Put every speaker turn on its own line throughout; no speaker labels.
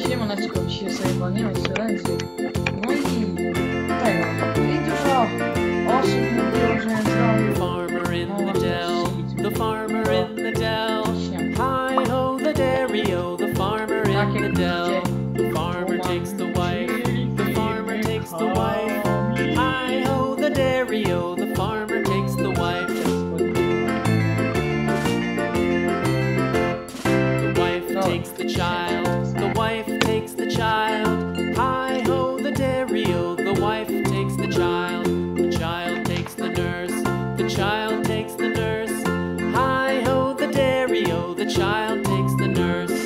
Siemaneczko, dzisiaj sobie walniemy silencji. No i tutaj i dużo osób mówiło, że zrobił
Farmer in the dell, the farmer in the dell. Hi ho the dairy-o, the farmer in the dell. The farmer takes the wife, the farmer takes the wife. Hi ho the dairy-o, the farmer takes the wife. The wife takes the child, the wife takes the child. Hi ho the dairy-o, the wife takes the child. The child takes the nurse, the child takes the nurse. Hi ho the dairy-o, the child takes the nurse.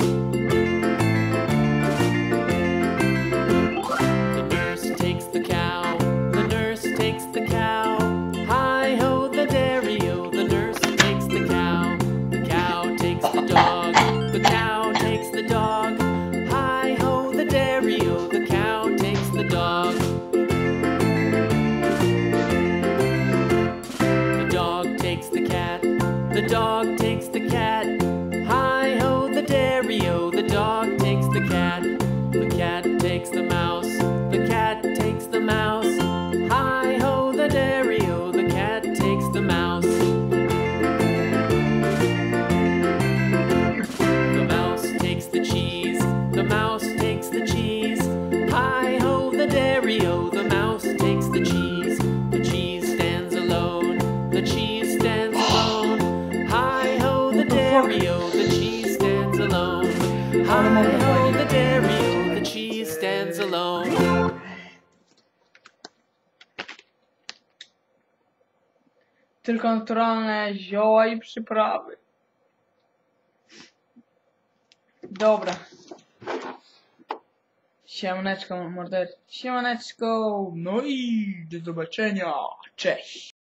The nurse takes the cow, the nurse takes the cow. Hi ho the dairy-o, the nurse takes the cow. The cow takes the dog, the cow takes the dog. Hi ho the dairy-o, the cow takes the dog. The dog takes the cat, the dog takes the cat. Hi ho the dairy-o, the dog takes the cat. The cat takes the mouse, the cat takes the mouse. Hi ho the dairy-o, the cat takes the mouse. The mouse takes the cheese, the mouse takes the cheese. Hi ho the dairy-o, the mouse takes the cheese. The cheese stands alone, the cheese stands alone. Hi ho the dairy-o, the cheese stands alone. Hi ho the dairy-o, the cheese stands alone.
tylko naturalne zioła i przyprawy. Dobra. Siemaneczko, morder. Siemaneczko. No i do zobaczenia. Cześć.